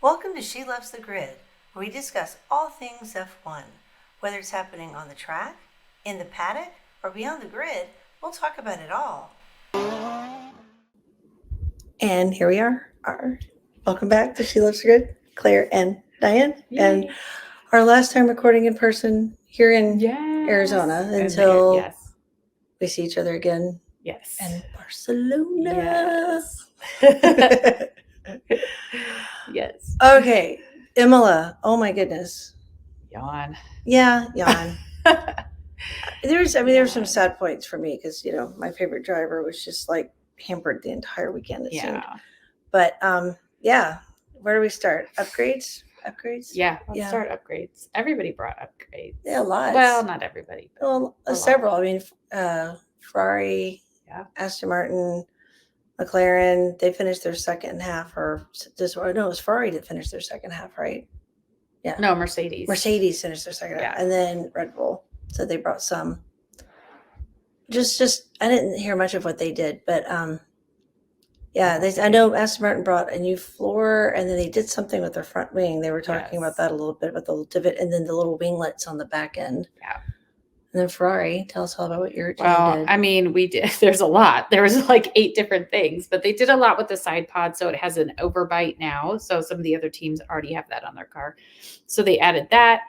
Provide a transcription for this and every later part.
Welcome to She Loves the Grid, where we discuss all things F1. Whether it's happening on the track, in the paddock, or beyond the grid, we'll talk about it all. And here we are. Welcome back to She Loves the Grid, Claire and Diane. Yay. And our last time recording in person here in Arizona until we see each other again. Yes. In Barcelona. Yes. Yes. Okay. Imola. Oh my goodness. Yawn. Yeah, yawn. There were some sad points for me because, my favorite driver was just like hampered the entire weekend, it seemed. But where do we start? Upgrades? Yeah, let's start upgrades. Everybody brought upgrades. Yeah, lots. Well, not everybody. Well, several. I mean, Ferrari, Aston Martin, McLaren, they finished their second half, it was Ferrari that finished their second half, right? Yeah. No, Mercedes. Mercedes finished their second half, and then Red Bull. So they brought some. Just I didn't hear much of what they did, but I know Aston Martin brought a new floor, and then they did something with their front wing. They were talking about that a little bit, about the little divot, and then the little winglets on the back end. Yeah. And then Ferrari, tell us all about what your team did. I mean, we did. There's a lot. There was like 8 different things, but they did a lot with the side pod. So it has an overbite now. So some of the other teams already have that on their car. So they added that.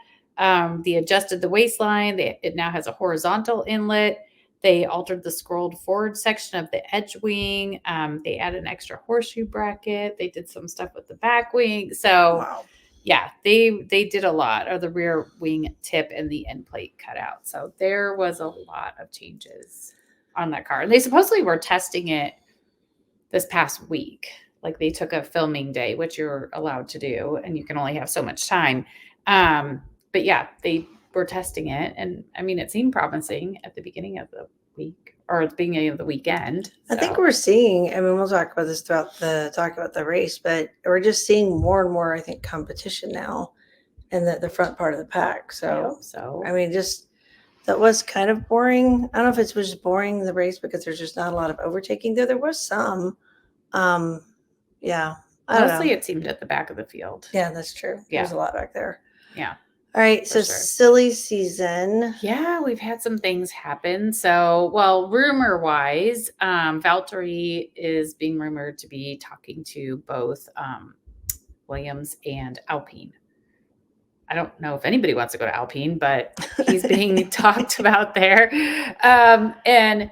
They adjusted the waistline. It now has a horizontal inlet. They altered the scrolled forward section of the edge wing. They added an extra horseshoe bracket. They did some stuff with the back wing. So wow. Yeah, they did a lot, or the rear wing tip and the end plate cut out. So there was a lot of changes on that car. And they supposedly were testing it this past week. Like they took a filming day, which you're allowed to do, and you can only have so much time. But yeah, they were testing it. And I mean, it seemed promising at the beginning of the week. Or at the beginning of the weekend. So. I think we're seeing, we'll talk about this throughout the race, but we're just seeing more and more, I think, competition now in the front part of the pack. So, I hope so. That was kind of boring. I don't know if it was just boring, the race, because there's just not a lot of overtaking. There was some. Mostly it seemed at the back of the field. Yeah, that's true. Yeah. There's a lot back there. Yeah. All right, so sure. Silly season. Yeah, we've had some things happen. So, rumor-wise, Valtteri is being rumored to be talking to both Williams and Alpine. I don't know if anybody wants to go to Alpine, but he's being talked about there. And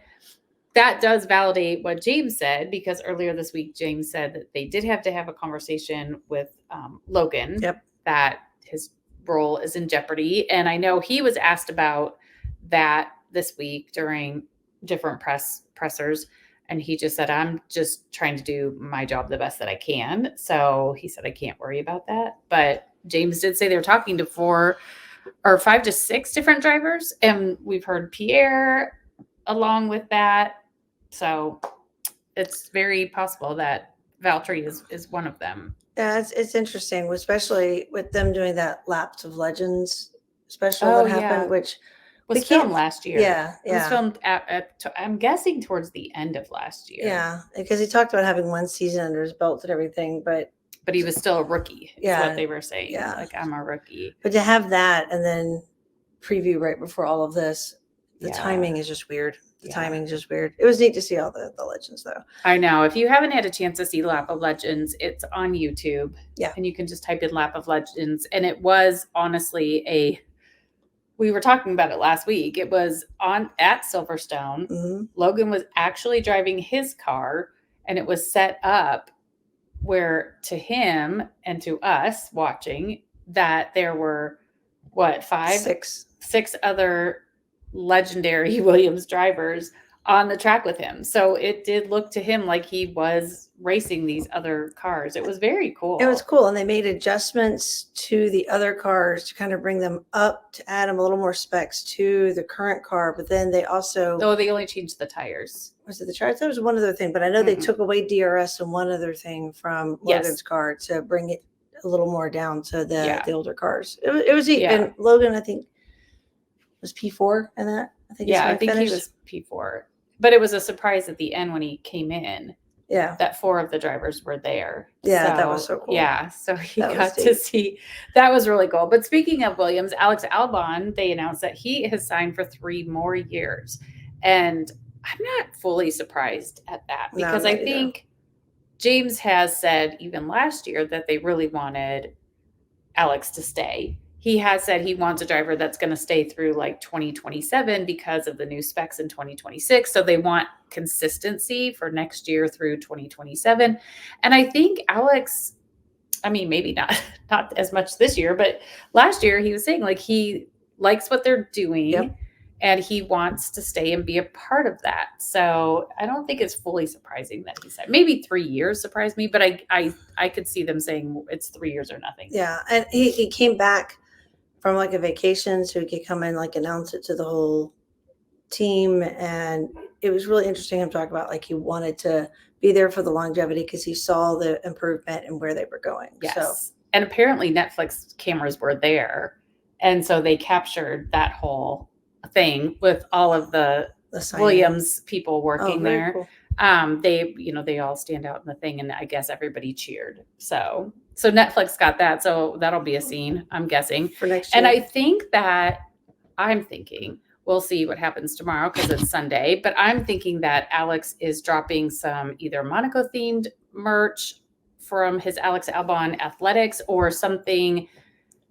that does validate what James said, because earlier this week, James said that they did have to have a conversation with Logan. Yep. That his role is in jeopardy. And I know he was asked about that this week during different pressers. And he just said, I'm just trying to do my job the best that I can. So he said, I can't worry about that. But James did say they were talking to 4 or 5 to 6 different drivers. And we've heard Pierre along with that. So it's very possible that Valtteri is one of them. Yeah, it's interesting, especially with them doing that Lapse of Legends special that happened, which was filmed last year. Yeah. It was filmed I'm guessing towards the end of last year. Yeah, because he talked about having 1 season under his belt and everything, but he was still a rookie. Is what they were saying. Yeah, like I'm a rookie. But to have that and then preview right before all of this, the timing is just weird. The timing is just weird. It was neat to see all the legends, though. I know. If you haven't had a chance to see Lap of Legends, it's on YouTube. Yeah. And you can just type in Lap of Legends. And it was honestly we were talking about it last week. It was at Silverstone. Mm-hmm. Logan was actually driving his car, and it was set up where to him and to us watching that there were, 6 other legendary Williams drivers on the track with him. So it did look to him like he was racing these other cars. It was very cool. It was cool. And they made adjustments to the other cars to kind of bring them up, to add them a little more specs to the current car. But then they also... Oh, they only changed the tires. Was it the tires? That was one other thing. But I know they took away DRS and one other thing from Logan's car to bring it a little more down to the older cars. It was neat. And Logan, I think, was P4 in that. I think he was P4. But it was a surprise at the end when he came in. Yeah. that 4 of the drivers were there. Yeah, that was so cool. Yeah, so he That was got to deep. see. That was really cool. But speaking of Williams, Alex Albon, they announced that he has signed for 3 more years. And I'm not fully surprised at that No, because not I either. think James has said even last year that they really wanted Alex to stay. He has said he wants a driver that's going to stay through like 2027 because of the new specs in 2026. So they want consistency for next year through 2027. And I think Alex, I mean, maybe not as much this year, but last year he was saying like he likes what they're doing. Yep. And he wants to stay and be a part of that. So I don't think it's fully surprising that he said maybe 3 years surprised me, but I could see them saying it's 3 years or nothing. Yeah, and he came back from like a vacation, so he could come and like announce it to the whole team, and it was really interesting him talk about like he wanted to be there for the longevity because he saw the improvement and where they were going. Yes, So. And apparently Netflix cameras were there, and so they captured that whole thing with all of the Williams people working there. Cool. They all stand out in the thing, and I guess everybody cheered. So Netflix got that. So that'll be a scene, I'm guessing, for next year. And I think I'm thinking we'll see what happens tomorrow because it's Sunday. But I'm thinking that Alex is dropping some either Monaco themed merch from his Alex Albon Athletics or something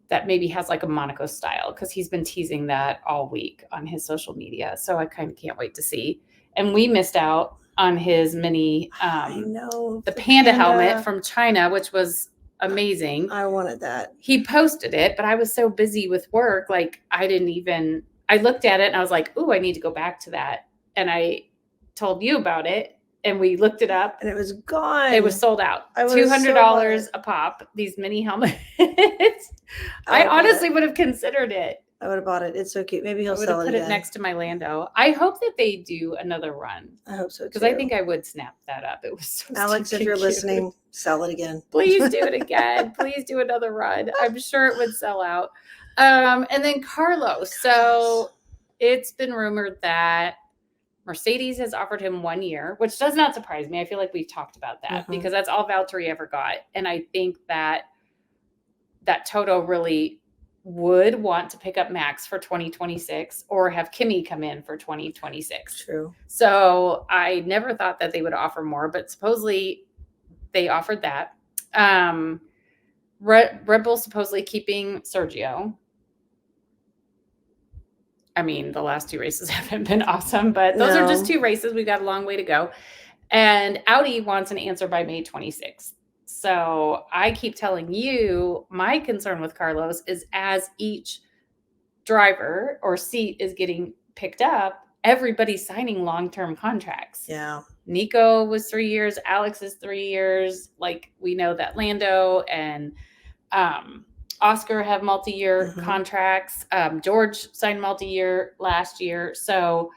that maybe has like a Monaco style because he's been teasing that all week on his social media. So I kind of can't wait to see. And we missed out on his mini, I know, the panda helmet from China, which was amazing. I wanted that. He posted it, but I was so busy with work. Like I looked at it and I was like, ooh, I need to go back to that. And I told you about it. And we looked it up. And it was gone. It was sold out. $200 a pop, these mini helmets. I honestly would have considered it. I would have bought it. It's so cute. Maybe he'll sell it again. I would have put it next to my Lando. I hope that they do another run. I hope so, too. Because I think I would snap that up. It was so Alex, if you're listening, sell it again. Please do it again. Please do another run. I'm sure it would sell out. And then Carlos. So it's been rumored that Mercedes has offered him 1 year, which does not surprise me. I feel like we've talked about that because that's all Valtteri ever got. And I think that Toto really would want to pick up Max for 2026 or have Kimi come in for 2026. True. So I never thought that they would offer more, but supposedly they offered that. Red Bull supposedly keeping Sergio. I mean, the last 2 races haven't been awesome, but those are just 2 races. We've got a long way to go. And Audi wants an answer by May 26th. So I keep telling you, my concern with Carlos is as each driver or seat is getting picked up, everybody's signing long-term contracts. Yeah. Nico was 3 years. Alex is 3 years. Like we know that Lando and Oscar have multi-year contracts. George signed multi-year last year. So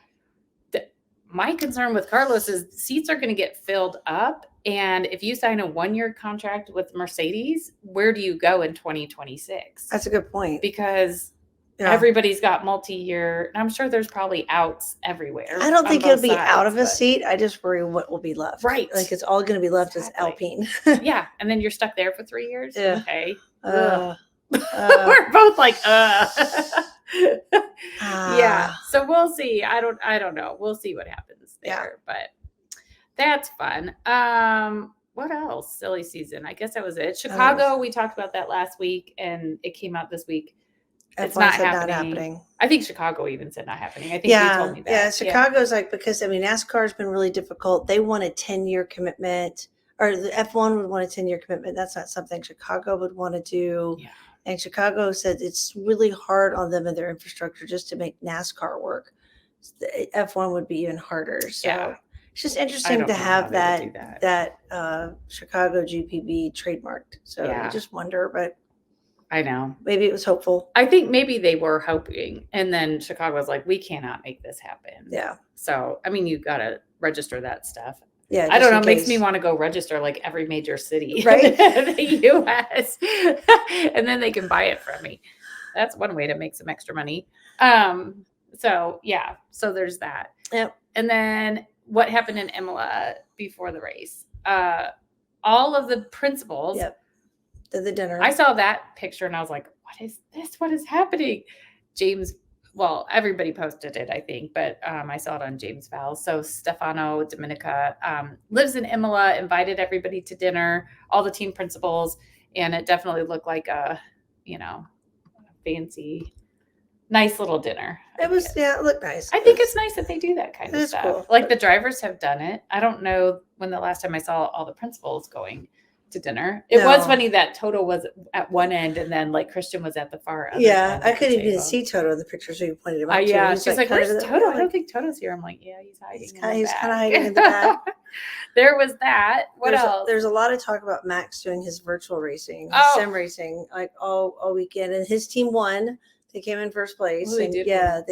my concern with Carlos is seats are going to get filled up. And if you sign a 1-year contract with Mercedes, where do you go in 2026? That's a good point. Because everybody's got multi-year. I'm sure there's probably outs everywhere. I don't think it'll be out of a seat. I just worry what will be left. Right. Like it's all going to be left as Alpine. Yeah. And then you're stuck there for 3 years. Yeah. Okay. We're both like, yeah. So we'll see. I don't know. We'll see what happens there, but that's fun. What else? Silly season. I guess that was it. Chicago, we talked about that last week and it came out this week. It's not happening. I think Chicago even said not happening. I think you told me that. Yeah, Chicago's like, because I mean, NASCAR's been really difficult. They want a 10-year commitment, or the F1 would want a 10-year commitment. That's not something Chicago would want to do. Yeah. And Chicago said it's really hard on them and their infrastructure just to make NASCAR work. The F1 would be even harder. So it's just interesting to have that Chicago GPB trademarked. So I just wonder, but I know. Maybe it was hopeful. I think maybe they were hoping. And then Chicago was like, we cannot make this happen. Yeah. So, I mean, you got to register that stuff. Yeah. I don't know. It makes me want to go register like every major city right? in the U.S. And then they can buy it from me. That's one way to make some extra money. So, yeah. So there's that. Yep. And then what happened in Imola before the race? all of the principals. Yep. Did the dinner. I saw that picture and I was like, what is this? What is happening? James, well, everybody posted it, I think, but I saw it on James Val. So Stefano Dominica lives in Imola, invited everybody to dinner, all the team principals, and it definitely looked like a, fancy, nice little dinner. It looked nice. I think it's nice that they do that kind of stuff. Cool. Like the drivers have done it. I don't know when the last time I saw all the principals going to dinner. It was funny that Toto was at one end and then like Christian was at the far other end. I couldn't even see Toto in the pictures you pointed him out. Yeah, she's like, where's Toto? I don't think Toto's here. I'm like, yeah, he's hiding. He's kind of hiding in the back. There was that. What else? There's a lot of talk about Max doing his virtual racing, sim racing, like all weekend, and his team won. They came in first place. Well, they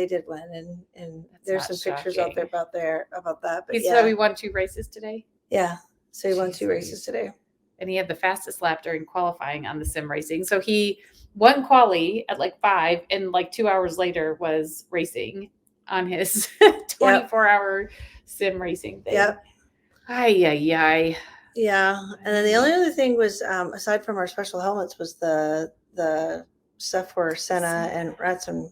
did win. And there's some pictures out there about that. But so he won 2 races today? Yeah. So he won 2 races today. And he had the fastest lap during qualifying on the sim racing. So he won quali at like 5 and like 2 hours later was racing on his 24-hour sim racing thing. Yep. Ay. Yeah. And then the only other thing was, aside from our special helmets, was the stuff for Senna and Ratson.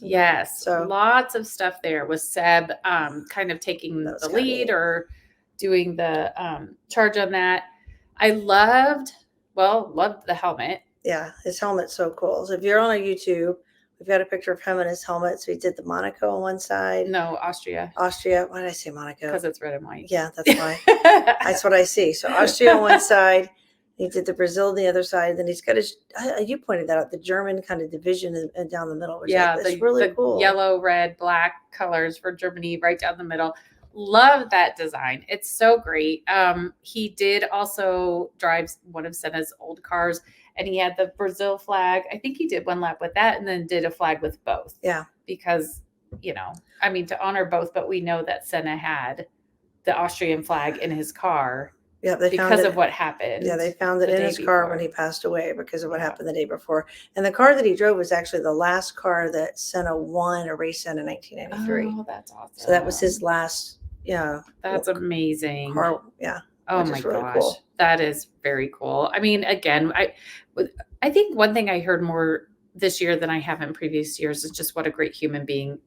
Yes. So lots of stuff there with Seb kind of taking the lead or doing the charge on that. I loved the helmet. Yeah, his helmet's so cool. So if you're on YouTube, we've got a picture of him and his helmet. So he did the Monaco on one side. No, Austria. Why did I say Monaco? Because it's red and white. Yeah, that's why. That's what I see. So Austria on one side. He did the Brazil on the other side. Then he's got you pointed that out, the German kind of division down the middle. Which is really cool. Yellow, red, black colors for Germany right down the middle. Love that design. It's so great. He did also drive one of Senna's old cars, and he had the Brazil flag. I think he did one lap with that and then did a flag with both. Yeah. Because, to honor both, but we know that Senna had the Austrian flag in his car. Yeah, because of what happened. Yeah, they found it in his car when he passed away because of what happened the day before. And the car that he drove was actually the last car that Senna won a race in 1993. Oh, that's awesome. So that was his last, that's amazing. Car, yeah. Oh my gosh. Cool. That is very cool. I mean, again, I think one thing I heard more this year than I have in previous years is just what a great human being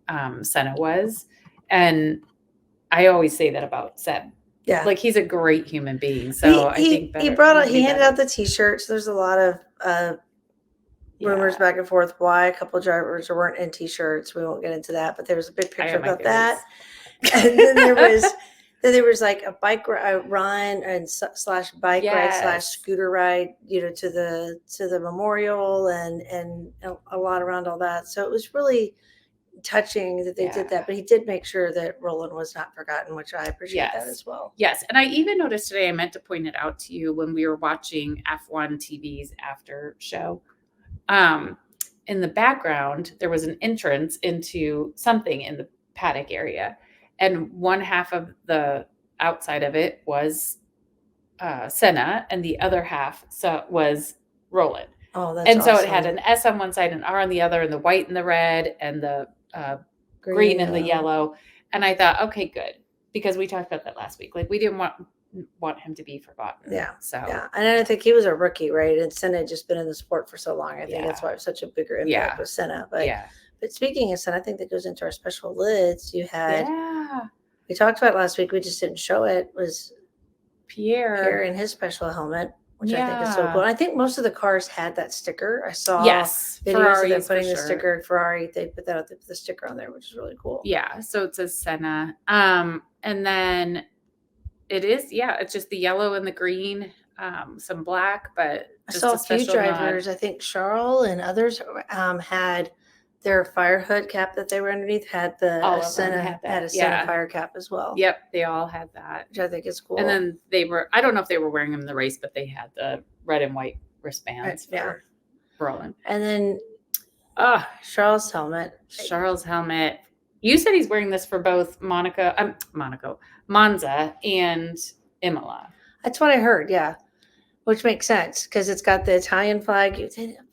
Senna was. And I always say that about Seb. Yeah, like he's a great human being. So I think he handed out the T-shirts. There's a lot of rumors back and forth why a couple of drivers weren't in T-shirts. We won't get into that, but there was a big picture about that. And then there was like a bike run and / bike ride / scooter ride, to the memorial and a lot around all that. So it was really touching that they did that, but he did make sure that Roland was not forgotten, which I appreciate that as well. Yes. And I even noticed today, I meant to point it out to you when we were watching F1 TV's after show. In the background, there was an entrance into something in the paddock area. And one half of the outside of it was Senna, and the other half was Roland. Oh, that's awesome. So it had an S on one side, an R on the other, and the white and the red, and the green and the yellow. And I thought, okay, good, because we talked about that last week. Like we didn't want him to be forgotten. Yeah. So and I think he was a rookie, right? And Senna had just been in the sport for so long. I think that's why it was such a bigger impact with Senna. But speaking of Senna, I think that goes into our special lids. You had we talked about last week. We just didn't show it. Was Pierre in his special helmet, which I think is so cool. And I think most of the cars had that sticker. I saw videos of them putting the sticker. Ferrari, they put that out the sticker on there, which is really cool. Yeah, so it says Senna. And then it is, it's just the yellow and the green, some black, but I saw a few drivers. I think Charles and others had their fire hood cap that they were underneath had the Senna had a Senna fire cap as well. Yep, they all had that, which I think is cool. And then I don't know if they were wearing them in the race, but they had the red and white wristbands for Roland. And then Charles' helmet. You said he's wearing this for both Monza and Imola. That's what I heard. Yeah, which makes sense because it's got the Italian flag.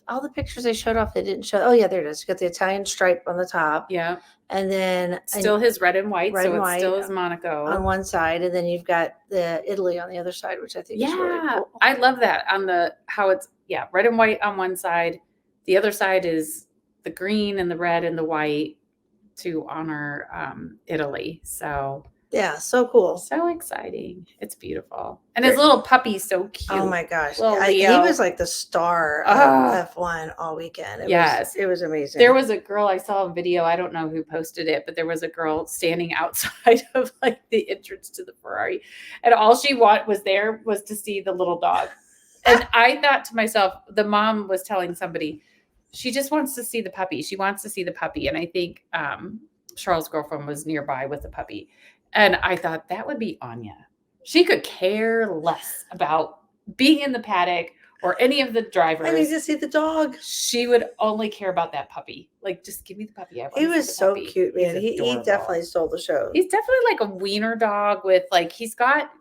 all the pictures they showed off, they didn't show. Oh yeah, there it is. You got the Italian stripe on the top. Yeah. And then Still his red and white. red So and it white still is Monaco. on one side, and then you've got the Italy on the other side, which I think is really cool. I love that on how it's red and white on one side. The other side is the green and the red and the white to honor Italy. So yeah, so cool. So exciting. It's beautiful. And his little puppy's so cute. Oh my gosh. He was like the star of F1 all weekend. It was amazing. There was a girl, I saw a video, I don't know who posted it, but there was a girl standing outside of like the entrance to the Ferrari. And all she was to see the little dog. And I thought to myself, the mom was telling somebody, she just wants to see the puppy. She wants to see the puppy. And I think Charles' girlfriend was nearby with the puppy. And I thought that would be Anya. She could care less about being in the paddock or any of the drivers. I need to see the dog. She would only care about that puppy. Like, just give me the puppy. He was so cute, man. He definitely stole the show. He's definitely like a wiener dog with like, he's got,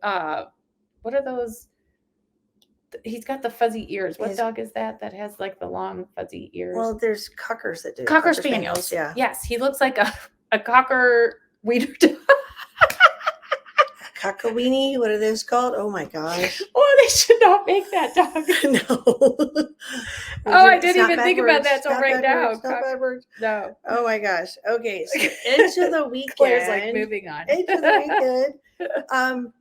what are those? He's got the fuzzy ears. What dog is that has like the long fuzzy ears? Well, there's cockers that do. Cocker spaniels. Yeah. Yes. He looks like a cocker wiener dog. Cockawini, what are those called? Oh my gosh. Oh, they should not make that dog. No. I didn't even think about that till right now. Not bad words. No. Oh my gosh. Okay, so into the weekend. Claire's like moving on. Into the weekend.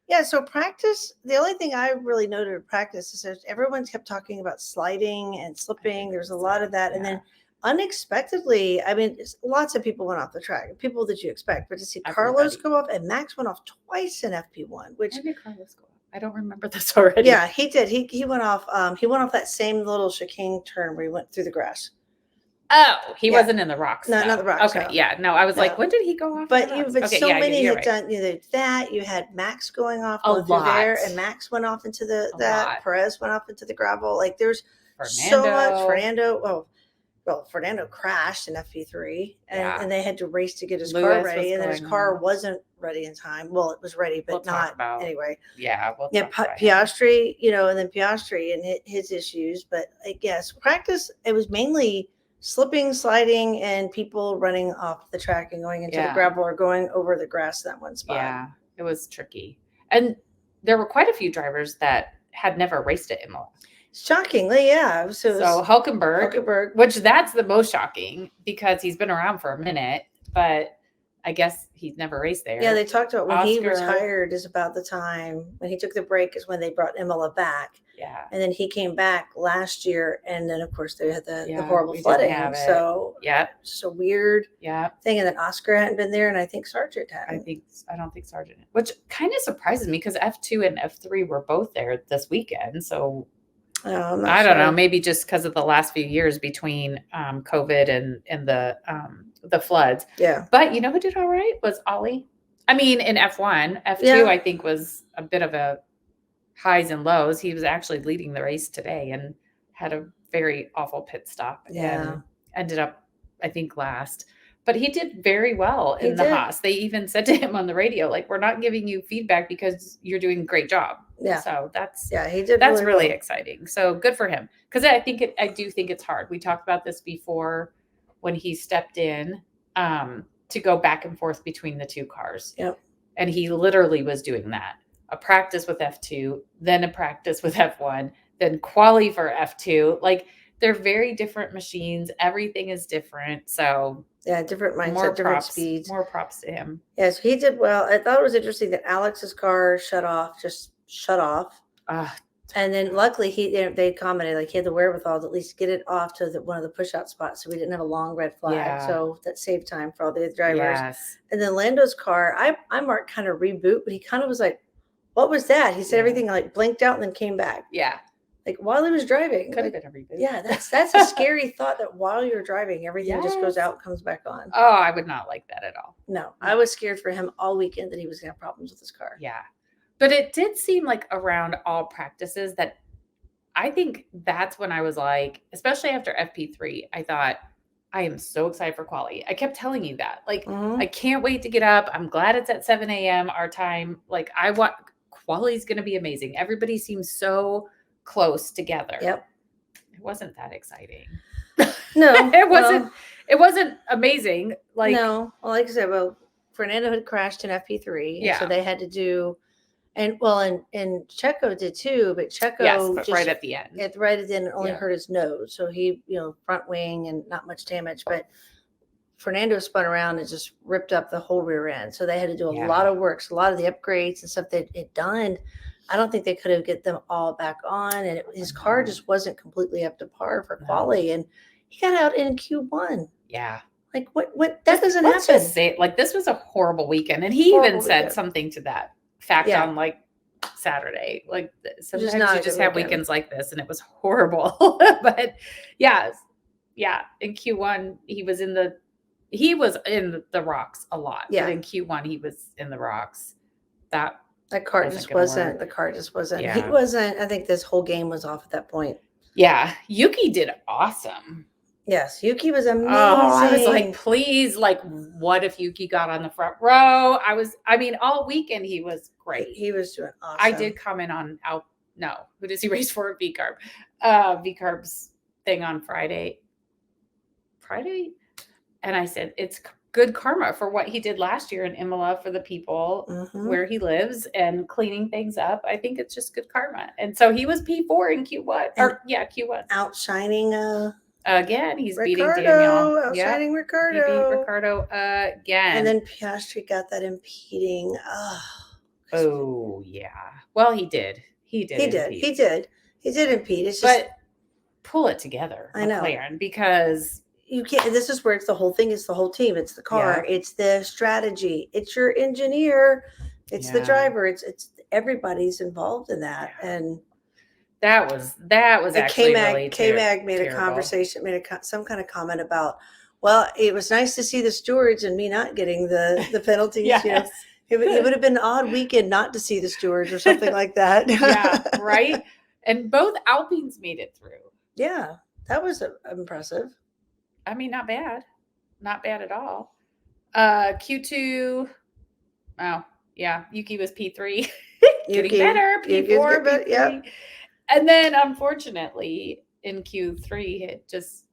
Yeah, so practice, the only thing I really noted in practice is that everyone kept talking about sliding and slipping. There's a lot of that. And then unexpectedly, I mean, lots of people went off the track, people that you expect, but to see Carlos go off and Max went off twice in FP1, which when did Carlos go off? I don't remember this already. Yeah, he did. He went off. He went off that same little chicane turn where he went through the grass. Oh, he wasn't in the rocks. No, not the rocks. Okay, no. I was like, when did he go off? But many had done that. You had Max going off through there, and Max went off into that. Perez went off into the gravel. Like there's so much. Fernando crashed in FP3, and they had to race to get his car ready, and then his car wasn't ready in time. Well, it was ready, but not anyway. Yeah, Piastri, and then Piastri and his issues. But I guess practice, it was mainly slipping, sliding, and people running off the track and going into the gravel or going over the grass in that one spot. Yeah, it was tricky. And there were quite a few drivers that had never raced at Imola. Shockingly, yeah. So Hulkenberg, which that's the most shocking because he's been around for a minute, but I guess he's never raced there. Yeah, they talked about when he retired is about the time when he took the break is when they brought Imola back. Yeah. And then he came back last year, and then of course they had the horrible flooding. So just a weird thing. And then Oscar hadn't been there, and I think Sargent hadn't. I don't think Sargent, which kind of surprises me because F2 and F3 were both there this weekend. So I don't know, maybe just because of the last few years between COVID and the floods. Yeah. But you know who did all right was Ollie. I mean, in F1, F2, I think was a bit of a highs and lows. He was actually leading the race today and had a very awful pit stop and ended up, I think, last. But he did very well in the Haas. They even said to him on the radio, like, we're not giving you feedback because you're doing a great job. Yeah. So he did. That's really exciting. So good for him. Because I do think it's hard. We talked about this before when he stepped in to go back and forth between the two cars. Yep. And he literally was doing that. A practice with F2, then a practice with F1, then quali for F2. Like, they're very different machines. Everything is different. So different mindset, different speeds. More props to him. Yes, he did well. I thought it was interesting that Alex's car shut off. And then luckily they commented like he had the wherewithal to at least get it off to one of the push out spots, so we didn't have a long red flag. Yeah. So that saved time for all the other drivers. Yes. And then Lando's car, I marked kind of reboot, but he kind of was like, "What was that?" He said everything like blinked out and then came back. Yeah. Like while he was driving. Could have been a reboot. Yeah, that's a scary thought that while you're driving, everything just goes out and comes back on. Oh, I would not like that at all. No, I was scared for him all weekend that he was going to have problems with his car. Yeah. But it did seem like around all practices that I think that's when I was like, especially after FP3, I thought, I am so excited for quali. I kept telling you that. Like, I can't wait to get up. I'm glad it's at 7 a.m. our time. Like, quali is going to be amazing. Everybody seems so close together. Yep. It wasn't that exciting. No, It wasn't amazing. Like, no. Well, like I said, Fernando had crashed in FP3, and so yeah. they had to do, and Checo did too, but Checo But just right at the end. right at the end only Yeah. hurt his nose, so he, front wing and not much damage, but Fernando spun around and just ripped up the whole rear end. So they had to do a lot of work. So a lot of the upgrades and stuff that it done, I don't think they could have get them all back on. And his car just wasn't completely up to par for quali. And he got out in Q1. Yeah. Like what that doesn't Let's happen. just say, like, this was a horrible weekend. And he even said something to that fact on like Saturday. Like, sometimes you just have weekends like this, and it was horrible. But yeah, in Q1 he was in the rocks a lot. Yeah. But in Q1 he was in the rocks. That car just wasn't. The car just wasn't. Yeah. He wasn't. I think this whole game was off at that point. Yeah. Yuki did awesome. Yes, Yuki was amazing. Oh, I was like, please, like, what if Yuki got on the front row? All weekend he was great. He was doing awesome. I did comment on who does he race for? VCarb. VCarb's thing on Friday. And I said, it's good karma for what he did last year in Imola for the people where he lives and cleaning things up. I think it's just good karma. And so he was P4 in Q1. Q1. Outshining again, he's beating Daniel. Outshining Ricciardo. He beat Ricciardo again. And then Piastri got that impeding. Oh, yeah. Well, he did. He did impede. It's just, pull it together, I know. McLaren, because you can't. This is where it's the whole thing. It's the whole team. It's the car. Yeah. It's the strategy. It's your engineer. It's the driver. It's everybody's involved in that. Yeah. And that was actually really K-Mag made a conversation, some kind of comment about, well, it was nice to see the stewards and me not getting the penalties. Yes. It would have been an odd weekend not to see the stewards or something like that. Yeah, right. And both Alpines made it through. Yeah, that was impressive. Not bad. Not bad at all. Q2. Oh, yeah. Yuki was P3. Getting better. P4, P3. Yep. And then, unfortunately, in Q3, it just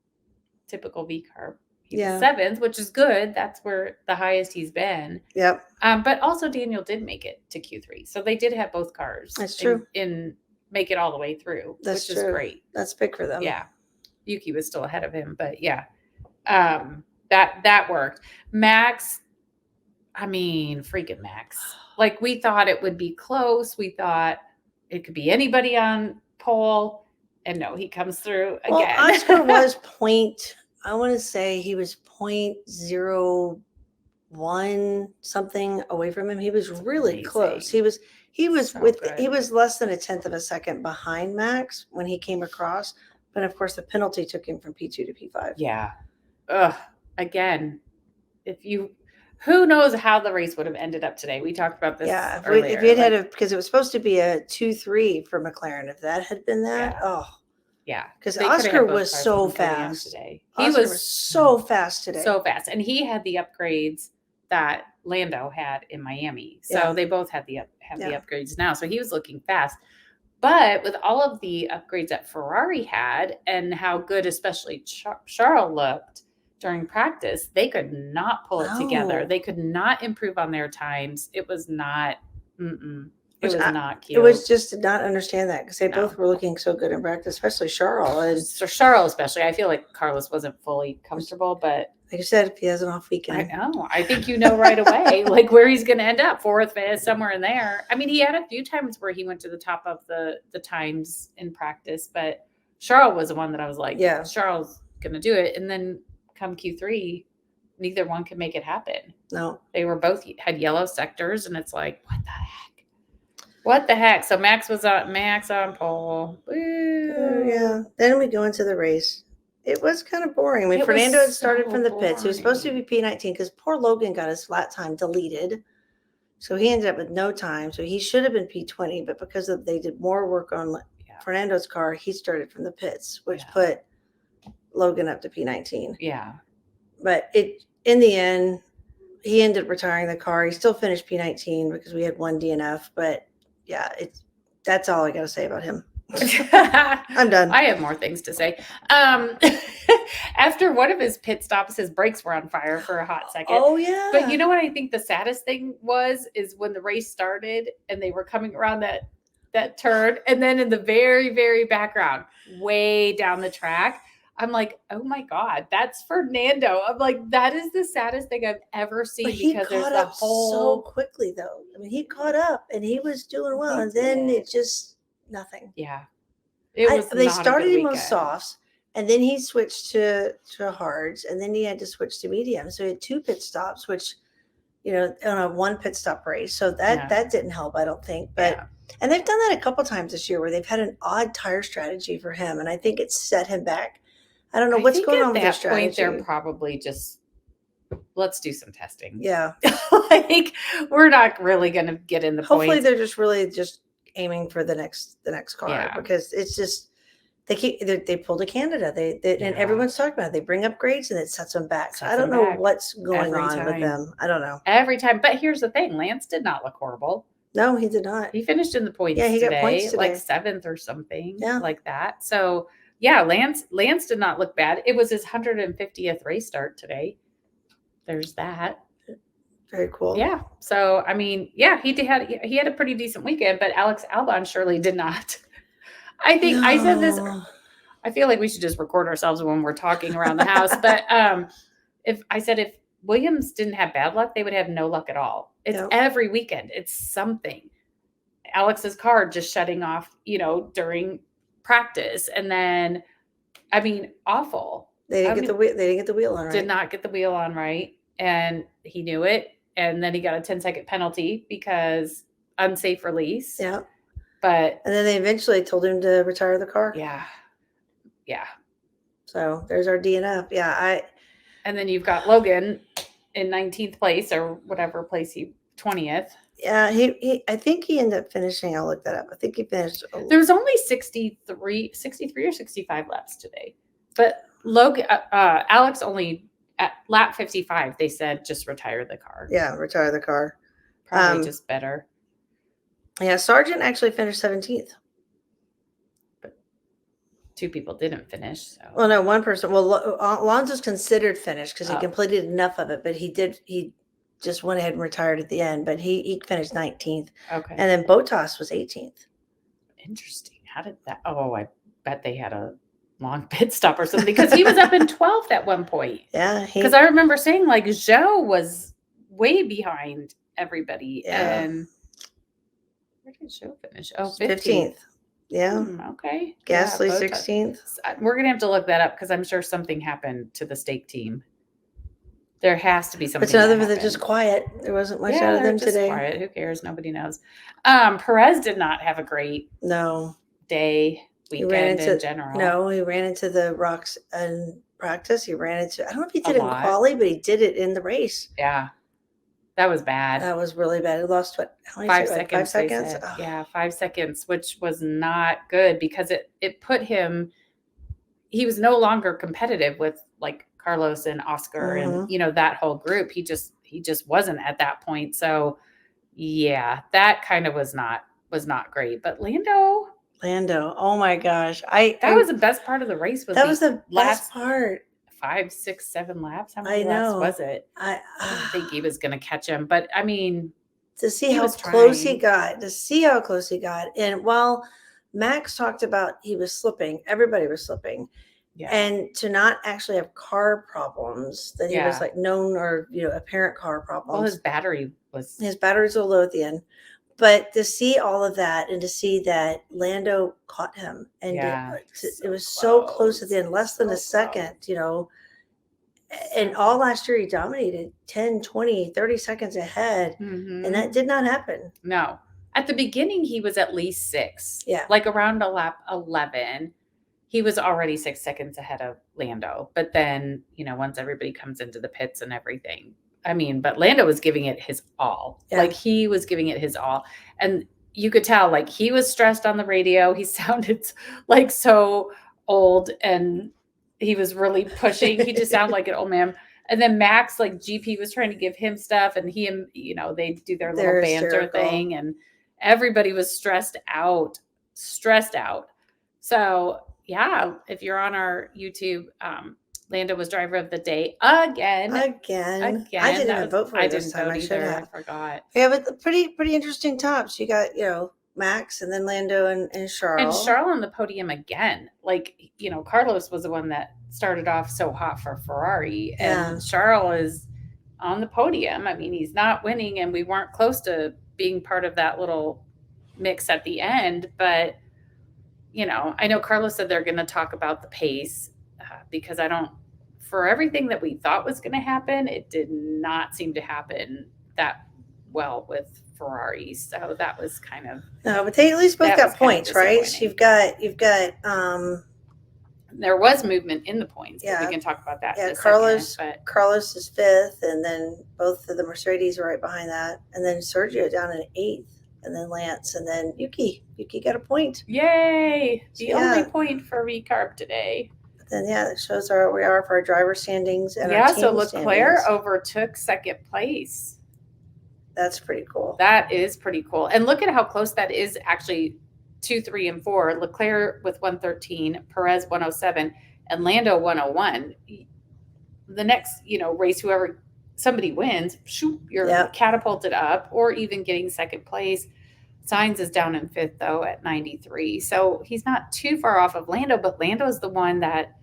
typical VCarb. He's 7th, which is good. That's where the highest he's been. Yep. But also, Daniel did make it to Q3. So they did have both cars. That's true. In make it all the way through, which is great. That's big for them. Yeah. Yuki was still ahead of him, but yeah. That worked. Max, freaking Max. Like, we thought it would be close. We thought it could be anybody on pole, and no, he comes through again. Well, Oscar was I want to say he was 0.01 something away from him. He was really close. He was less than a tenth of a second behind Max when he came across, but of course the penalty took him from P2 to P5. Yeah. Again, who knows how the race would have ended up today? We talked about this earlier. If it had because it was supposed to be a 2-3 for McLaren. If that had been that, because Oscar was so fast today. He was so fast today. So fast, and he had the upgrades that Lando had in Miami. So they both had the upgrades now. So he was looking fast. But with all of the upgrades that Ferrari had and how good especially Charles looked during practice, they could not pull it together. They could not improve on their times. It was not It was not cute. It was just to not understand that because they both were looking so good in practice, especially Charles. So Charles, especially, I feel like Carlos wasn't fully comfortable, but like I said, if he has an off weekend, I know. I think right away, like where he's going to end up, 4th, 5th, somewhere in there. I mean, he had a few times where he went to the top of the times in practice, but Charles was the one that I was like, Charles going to do it, and then come Q3, neither one could make it happen. No, they were both had yellow sectors, and it's like, what the heck? So Max on pole. Yeah. Then we go into the race. It was kind of boring. I mean, Fernando had started from the pits. He was supposed to be P19 because poor Logan got his flat time deleted. So he ended up with no time. So he should have been P20, but because they did more work on Fernando's car, he started from the pits, which put Logan up to P19. Yeah. But in the end, he ended up retiring the car. He still finished P19 because we had one DNF, but yeah, that's all I got to say about him. I'm done. I have more things to say. After one of his pit stops, his brakes were on fire for a hot second. Oh yeah. But you know what I think the saddest thing is when the race started and they were coming around that turn, and then in the very, very background, way down the track, I'm like, oh my God, that's Fernando. I'm like, that is the saddest thing I've ever seen, But he because there's caught the up whole so quickly, though. I mean, he caught up and he was doing well, and then it just nothing. Yeah. It was They not a started good him on weekend. softs, and then he switched to hards, and then he had to switch to medium. So he had 2 pit stops, which, you know, on a 1 pit stop race. So that didn't help, I don't think. But and they've done that a couple times this year where they've had an odd tire strategy for him, and I think it's set him back. I don't know what's going on with their strategy. At that point, they're probably just, let's do some testing. Yeah. Like, we're not really going to get in the Hopefully points. they're just really just aiming for the next car, because it's just they pulled a Canada. And everyone's talking about it. They bring up grades and it sets them back. So I don't know what's going on with them. I don't know. Every time. But here's the thing. Lance did not look horrible. No, he did not. He finished in the points he today, got points today. like 7th or something, like that. So yeah, Lance did not look bad. It was his 150th race start today. There's that. Very cool. Yeah. So I mean, yeah, he had a pretty decent weekend, but Alex Albon surely did not. I think I said this. I feel like we should just record ourselves when we're talking around the house. But if Williams didn't have bad luck, they would have no luck at all. It's every weekend. It's something. Alex's car just shutting off, during practice, and then, I mean, awful. They didn't get the wheel on right. Did not get the wheel on right, and he knew it. And then he got a 10-second penalty because unsafe release. Yeah. And then they eventually told him to retire the car. Yeah. Yeah. So there's our DNF. Yeah. And then you've got Logan in 19th place, or whatever place 20th. Yeah. I think he ended up finishing. I'll look that up. I think he finished. There was only 63 or 65 laps today, but Logan, Alex only at lap 55, they said just retire the car. Yeah. Retire the car. Probably just better. Yeah, Sargent actually finished 17th. But 2 people didn't finish. So. Well, no, 1 person. Well, Alonso's considered finished because he completed enough of it, but he just went ahead and retired at the end. But he finished 19th. Okay. And then Bottas was 18th. Interesting. How did that? Oh, I bet they had a long pit stop or something, because he was up in 12th at one point. Yeah. Because I remember saying, like, Zhou was way behind everybody. Yeah. And where did Zhou finish? Oh, 15th. Yeah. Okay. Gasly 16th. We're going to have to look that up, because I'm sure something happened to the stake team. There has to be something. It's another one that's just quiet. There wasn't much out of them today. Quiet. Who cares? Nobody knows. Perez did not have a great weekend in general. No, he ran into the rocks in practice. I don't know if he did it in quali, but he did it in the race. Yeah. That was bad. That was really bad. He lost 5 seconds. 5 seconds? Oh. Yeah, 5 seconds, which was not good, because it put him, he was no longer competitive with like Carlos and Oscar and that whole group. He just wasn't at that point. So yeah, that kind of was not great. But Lando, oh my gosh. That was the best part of the race. That was the best part. 5, 6, 7 laps. How many laps was it? I didn't think he was going to catch him, but I mean, to see how close he got, and while Max talked about he was slipping, everybody was slipping, and to not actually have car problems that he was like known, or apparent car problems. Well, his batteries were low at the end. But to see all of that, and to see that Lando caught him, and it was so close at the end, less than a second, and all last year he dominated 10, 20, 30 seconds ahead, and that did not happen. No. At the beginning, he was at least 6. Yeah. Like around lap 11, he was already 6 seconds ahead of Lando. But then, once everybody comes into the pits and everything, I mean, but Lando was giving it his all. Yeah. Like, he was giving it his all. And you could tell, like, he was stressed on the radio. He sounded like so old, and he was really pushing. He just sounded like an old man. And then Max, like, GP was trying to give him stuff, and they do their little banter thing, and everybody was stressed out. So yeah, if you're on our YouTube, Lando was driver of the day again. I didn't even vote for I it this didn't time. vote I should either. have. I forgot. Yeah, but pretty interesting tops. You got, Max and then Lando and Charles. And Charles on the podium again. Like, Carlos was the one that started off so hot for Ferrari. And Charles is on the podium. I mean, he's not winning, and we weren't close to being part of that little mix at the end. But, I know Carlos said they're going to talk about the pace because for everything that we thought was going to happen, it did not seem to happen that well with Ferrari. So that was kind of no, but they at least both got points, right? So you've got there was movement in the points. Yeah, but we can talk about that. Yeah, in a Carlos. Second, but Carlos is 5th, and then both of the Mercedes are right behind that, and then Sergio down in 8th, and then Lance, and then Yuki. Yuki got a point. Yay! The only point for Recarb today. But then that shows where we are for our driver standings and our team so Leclerc standings. Overtook second place. That's pretty cool. That is pretty cool. And look at how close that is actually 2, 3, and 4. Leclerc with 113, Perez 107, and Lando 101. The next, race, somebody wins, shoot, you're catapulted up, or even getting second place. Sainz is down in 5th, though, at 93. So he's not too far off of Lando, but Lando is the one that,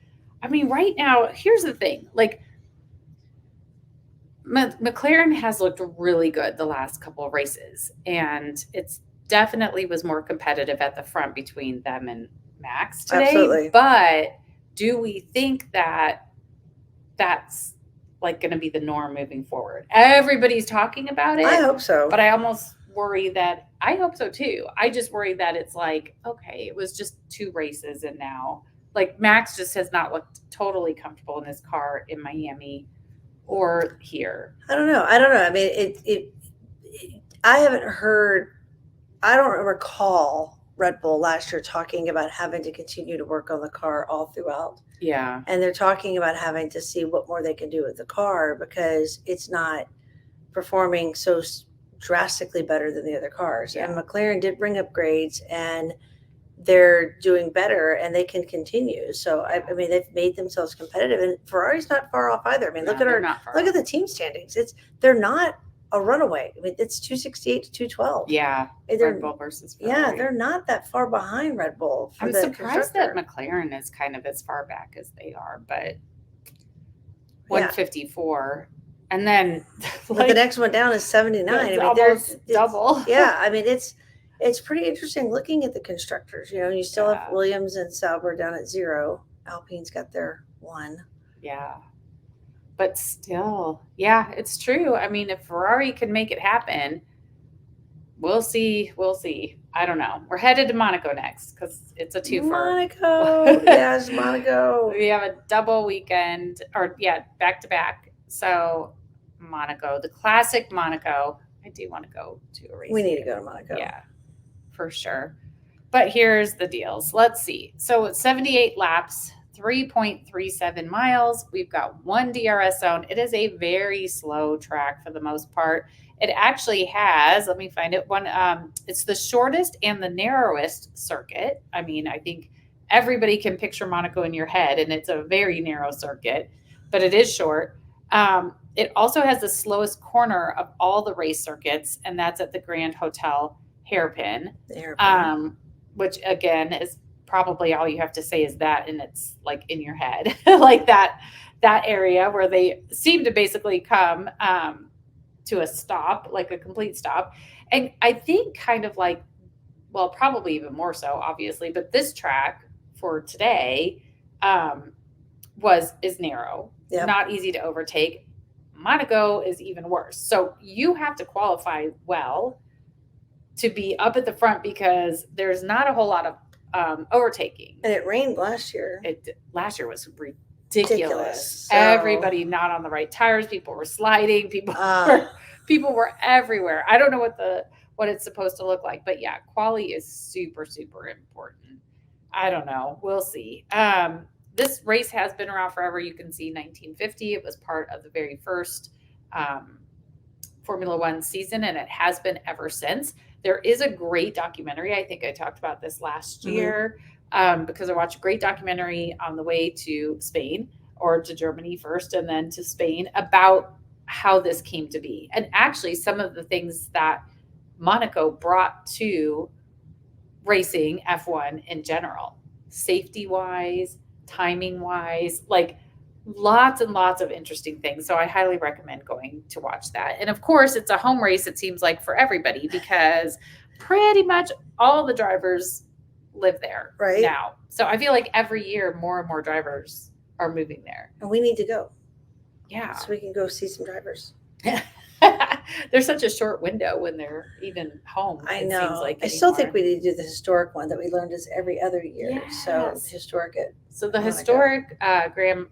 right now, here's the thing. Like, McLaren has looked really good the last couple of races, and it's definitely was more competitive at the front between them and Max today. Absolutely. But do we think that that's like going to be the norm moving forward? Everybody's talking about it. I hope so. But I almost worry that I hope so too. I just worry that it's like, okay, it was just 2 races, and now like Max just has not looked totally comfortable in his car in Miami or here. I don't know. I mean, I haven't heard. I don't recall Red Bull last year talking about having to continue to work on the car all throughout. Yeah. And they're talking about having to see what more they can do with the car because it's not performing so drastically better than the other cars. Yeah. And McLaren did bring upgrades, and they're doing better, and they can continue. So I mean, they've made themselves competitive, and Ferrari's not far off either. I mean, look at the team standings. They're not a runaway. I mean, it's 268 to 212. Yeah, Red Bull versus Ferrari. Yeah, they're not that far behind Red Bull. I'm surprised that McLaren is kind of as far back as they are, but 154. And then but the next one down is 79. I mean, almost double. Yeah, I mean, it's pretty interesting looking at the constructors. You still have Williams and Sauber down at 0. Alpine's got their 1. Yeah. But still, yeah, it's true. I mean, if Ferrari can make it happen, we'll see. We'll see. I don't know. We're headed to Monaco next because it's a 2 for Monaco. Yes, Monaco. We have a double weekend, back to back. So Monaco, the classic Monaco. I do want to go to a race. We need to go to Monaco. Yeah, for sure. But here's the deals. Let's see. So it's 78 laps. 3.37 miles. We've got 1 DRS zone. It is a very slow track for the most part. It actually has, let me find it, it's the shortest and the narrowest circuit. I mean, I think everybody can picture Monaco in your head, and it's a very narrow circuit, but it is short. It also has the slowest corner of all the race circuits, and that's at the Grand Hotel Hairpin. Which again is probably all you have to say is that, and it's like in your head, like that area where they seem to basically come to a stop, like a complete stop. And I think kind of like, well, probably even more so, obviously, but this track for today is narrow, not easy to overtake. Monaco is even worse. So you have to qualify well to be up at the front because there's not a whole lot of overtaking. And it rained last year. Last year was ridiculous. So, everybody not on the right tires. People were sliding. People were everywhere. I don't know what it's supposed to look like, but yeah, quali is super, super important. I don't know. We'll see. This race has been around forever. You can see 1950. It was part of the very first Formula One season, and it has been ever since. There is a great documentary. I think I talked about this last year because I watched a great documentary on the way to Spain, or to Germany first and then to Spain, about how this came to be. And actually some of the things that Monaco brought to racing F1 in general, safety wise, timing wise, like lots and lots of interesting things. So I highly recommend going to watch that. And of course, it's a home race, it seems like, for everybody, because pretty much all the drivers live there now. So I feel like every year more and more drivers are moving there. And we need to go. Yeah. So we can go see some drivers. There's such a short window when they're even home. I know. Seems like I still think we need to do the historic one that we learned is every other year. Yes. So historic it. So the historic Grand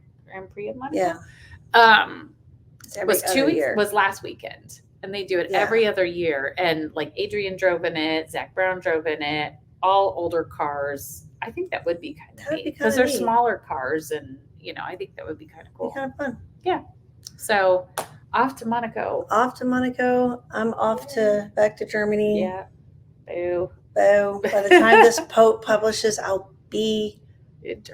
Prix of Monaco. Yeah. Was 2 weeks. Was last weekend, and they do it every other year. And like Adrian drove in it, Zach Brown drove in it. All older cars. I think that would be kind of neat because they're smaller cars, and I think that would be kind of cool. Kind of fun. Yeah. So off to Monaco. I'm off to back to Germany. Yeah. Boo. By the time this publishes, I'll be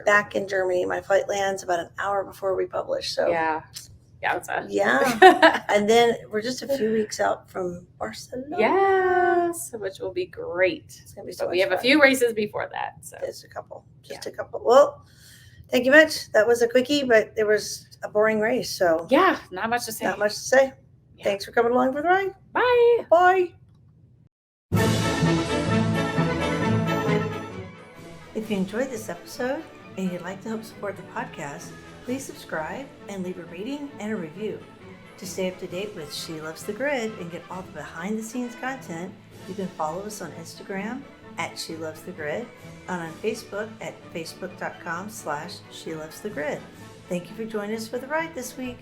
back in Germany. My flight lands about an hour before we publish. So yeah. Yeah. And then we're just a few weeks out from Barcelona. Yes, which will be great. It's gonna be so we have a few races before that. So just a couple. Well, thank you much. That was a quickie, but it was a boring race. So yeah, not much to say. Yeah. Thanks for coming along for the ride. Bye. Bye. If you enjoyed this episode and you'd like to help support the podcast, please subscribe and leave a rating and a review. To stay up to date with She Loves the Grid and get all the behind the scenes content, you can follow us on Instagram at She Loves the Grid and on Facebook at facebook.com/She Loves the Grid. Thank you for joining us for the ride this week.